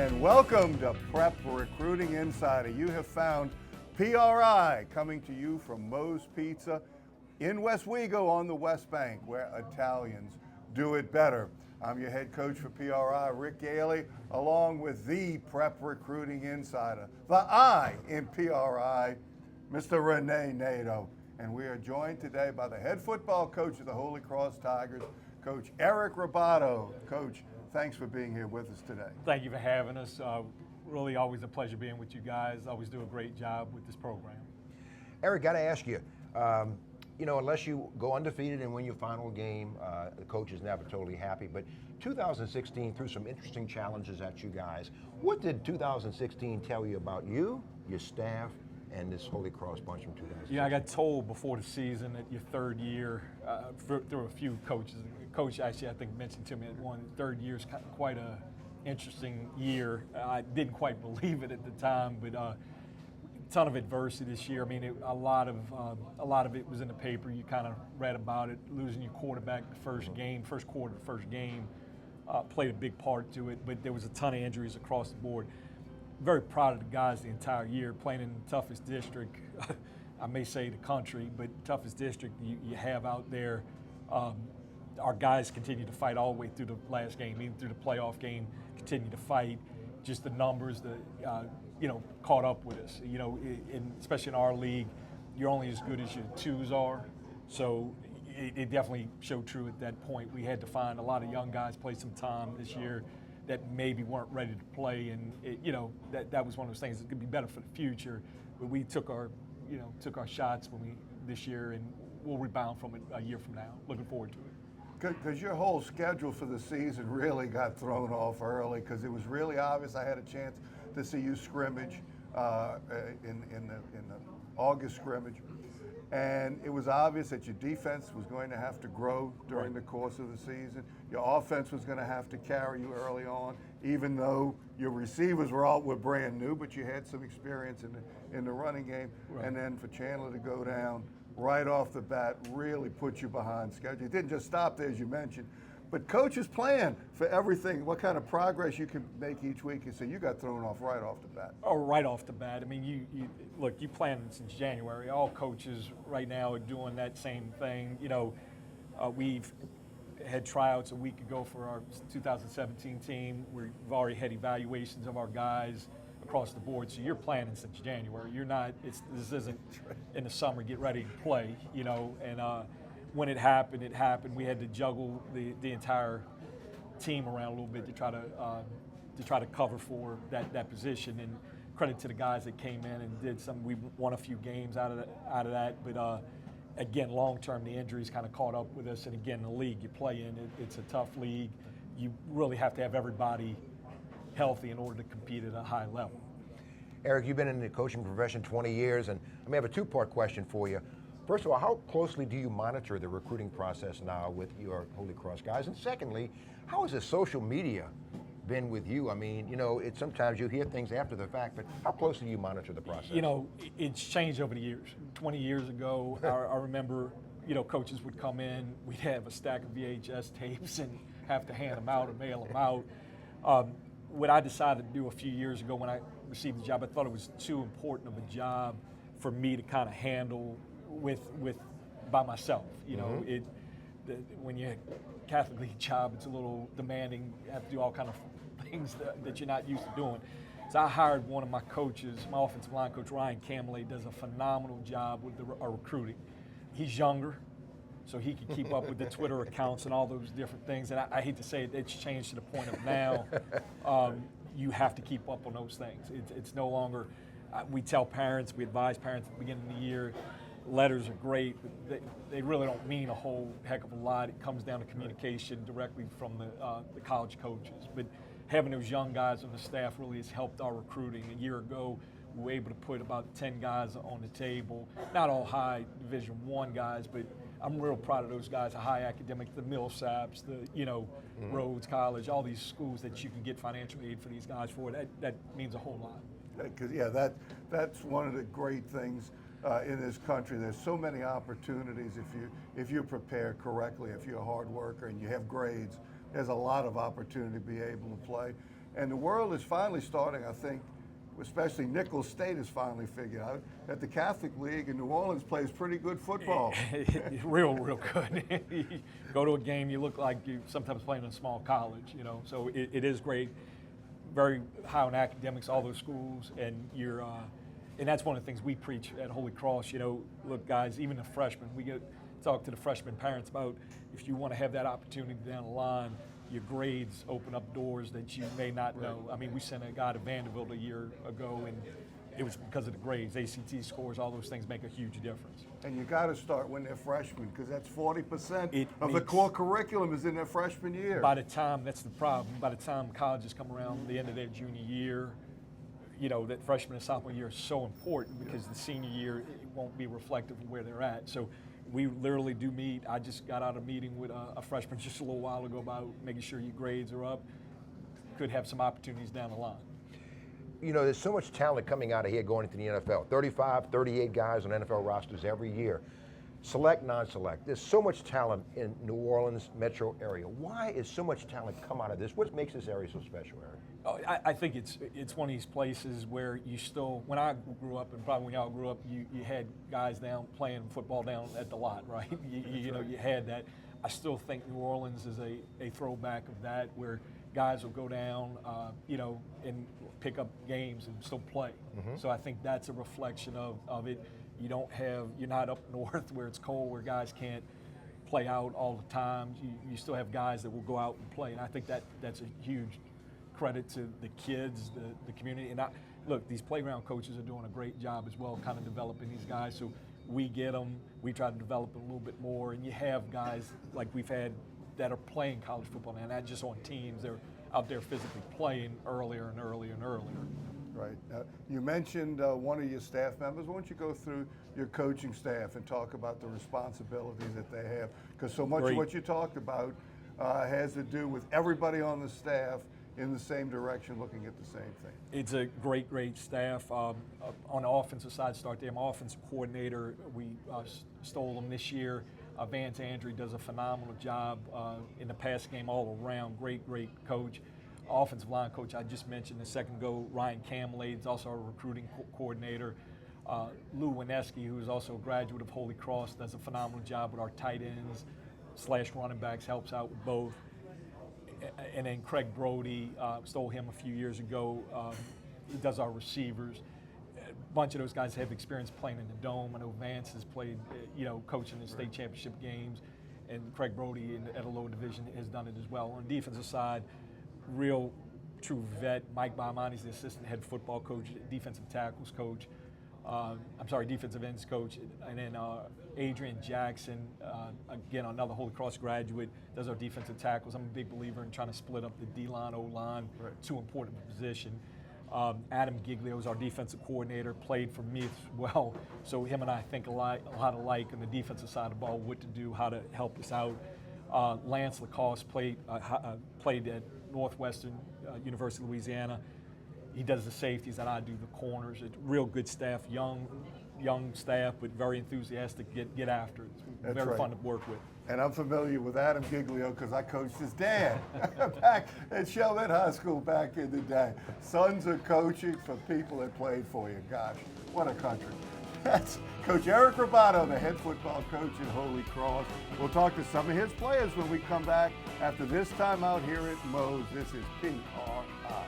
and welcome to Prep Recruiting Insider. You have found PRI coming to you from Moe's Pizza in Westwego on the West Bank, where Italians do it better. I'm your head coach for PRI, Rick Gailey, along with the Prep Recruiting Insider, the I in PRI, Mr. Renee Nato. And we are joined today by the head football coach of the Holy Cross Tigers, Coach Eric Rebaudo. Coach, thanks for being here with us today. Thank you for having us. Really always a pleasure being with you guys. Always do a great job with this program. Eric, got to ask you, unless you go undefeated and win your final game, the coach is never totally happy. But 2016 threw some interesting challenges at you guys. What did 2016 tell you about you, your staff, and this Holy Cross bunch from 2016? Yeah, I got told before the season that your third year, through a few coaches, Coach actually I think mentioned to me that third year is quite a interesting year. I didn't quite believe it at the time, but a ton of adversity this year. I mean, a lot of it was in the paper. You kind of read about it. Losing your quarterback the first quarter, the first game, played a big part to it. But there was a ton of injuries across the board. Very proud of the guys the entire year, playing in the toughest district, I may say the country, but toughest district you have out there. Our guys continue to fight all the way through the last game, even through the playoff game, continue to fight. Just the numbers, caught up with us. Especially in our league, you're only as good as your twos are. So it definitely showed true at that point. We had to find a lot of young guys play some time this year that maybe weren't ready to play, and that was one of those things that could be better for the future. But we took our shots this year, and we'll rebound from it a year from now. Looking forward to it. Because your whole schedule for the season really got thrown off early, because it was really obvious. I had a chance to see you scrimmage in the August scrimmage, and it was obvious that your defense was going to have to grow during the course of the season. Your offense was going to have to carry you early on, even though your receivers were brand new, but you had some experience in the running game. Right. And then for Chandler to go down right off the bat really put you behind schedule. It didn't just stop there, as you mentioned, but coaches plan for everything, what kind of progress you can make each week. And so you got thrown off right off the bat. Oh, right off the bat. I mean, you planned since January. All coaches right now are doing that same thing. We've had tryouts a week ago for our 2017 team. We've already had evaluations of our guys across the board. So you're planning since January. You're not. This isn't in the summer. Get ready to play. And when it happened, it happened. We had to juggle the entire team around a little bit to try to cover for that position. And credit to the guys that came in and did some. We won a few games out of that. But again, long term, the injuries kind of caught up with us. And again, the league you play in, it's a tough league. You really have to have everybody healthy in order to compete at a high level. Eric, you've been in the coaching profession 20 years, and I may have a two-part question for you. First of all, how closely do you monitor the recruiting process now with your Holy Cross guys? And secondly, how has the social media been with you? I mean, sometimes you hear things after the fact, but how closely do you monitor the process? It's changed over the years. 20 years ago, I remember, coaches would come in, we'd have a stack of VHS tapes and have to hand them out or mail them out. What I decided to do a few years ago when I received the job, I thought it was too important of a job for me to kind of handle by myself. When you're a Catholic League job, it's a little demanding. You have to do all kind of things that you're not used to doing. So I hired one of my coaches, my offensive line coach, Ryan Camelay, does a phenomenal job with our recruiting. He's younger, so he can keep up with the Twitter accounts and all those different things. And I hate to say it, it's changed to the point of now you have to keep up on those things. It's no longer, we tell parents, we advise parents at the beginning of the year, letters are great, but they really don't mean a whole heck of a lot. It comes down to communication directly from the college coaches. But having those young guys on the staff really has helped our recruiting. A year ago, we were able to put about 10 guys on the table, not all high Division I guys, but I'm real proud of those guys, the high academics, the Millsaps, Rhodes College, all these schools that you can get financial aid for these guys for. That means a whole lot. Because that's one of the great things in this country. There's so many opportunities if you prepare correctly, if you're a hard worker and you have grades. There's a lot of opportunity to be able to play. And the world is finally starting, I think, especially Nichols State has finally figured out that the Catholic League in New Orleans plays pretty good football. real good. You go to a game, you look like you sometimes playing in a small college, you know. So it is great, very high on academics, all those schools, and and that's one of the things we preach at Holy Cross. You know, look, guys, even the freshmen, we talk to the freshman parents about if you want to have that opportunity down the line. Your grades open up doors that you may not know. I mean, we sent a guy to Vanderbilt a year ago, and it was because of the grades. ACT scores, all those things make a huge difference. And you got to start when they're freshmen, because that's 40% of the core curriculum is in their freshman year. By the time, that's the problem, by the time colleges come around the end of their junior year, you know, that freshman and sophomore year is so important because the senior year, it won't be reflective of where they're at. So we literally do meet. I just got out of a meeting with a freshman just a little while ago about making sure your grades are up. Could have some opportunities down the line. You know, there's so much talent coming out of here going into the NFL. 35, 38 guys on NFL rosters every year. Select, non-select. There's so much talent in New Orleans metro area. Why is so much talent come out of this? What makes this area so special, Eric? Oh, I think it's one of these places where you still, when I grew up, and probably when y'all grew up, you had guys down playing football down at the lot, right? You know, you had that. I still think New Orleans is a throwback of that, where guys will go down, you know, and pick up games and still play. Mm-hmm. So I think that's a reflection of it. You're not up north where it's cold, where guys can't play out all the time. You still have guys that will go out and play, and I think that's a huge credit to the kids, the community. And look, these playground coaches are doing a great job as well, kind of developing these guys. So we get them, we try to develop them a little bit more, and you have guys like we've had that are playing college football now, not just on teams. They're out there physically playing earlier and earlier and earlier. Right. You mentioned one of your staff members. Why don't you go through your coaching staff and talk about the responsibilities that they have? Because so much of what you talked about has to do with everybody on the staff in the same direction, looking at the same thing. It's a great staff. On the offensive side, start there. My offensive coordinator, we stole him this year. Vance Andrew does a phenomenal job in the pass game all around. Great coach. Offensive line coach, I just mentioned a second ago, Ryan Camelade is also our recruiting coordinator. Lou Wineski, who is also a graduate of Holy Cross, does a phenomenal job with our tight ends / running backs, helps out with both. And then Craig Brody, stole him a few years ago. He does our receivers. A bunch of those guys have experience playing in the Dome. I know Vance has played, coaching in state championship games, and Craig Brody at a lower division has done it as well. On the defensive side, real true vet. Mike Baimani is the assistant head football coach, defensive tackles coach. Defensive ends coach. And then Adrian Jackson, again, another Holy Cross graduate, does our defensive tackles. I'm a big believer in trying to split up the D-line, O-line, too important a position. Adam Giglio is our defensive coordinator, played for me as well. So him and I think a lot alike on the defensive side of the ball, what to do, how to help us out. Lance Lacoste played at Northwestern University of Louisiana. He does the safeties and I do the corners. It's real good staff, young staff, but very enthusiastic, get after it. It's very fun to work with. And I'm familiar with Adam Giglio because I coached his dad back at Chalmette High School back in the day. Sons are coaching for people that played for you. Gosh, what a country. That's Coach Eric Rebaudo, the head football coach at Holy Cross. We'll talk to some of his players when we come back after this time out here at Moe's. This is PRI.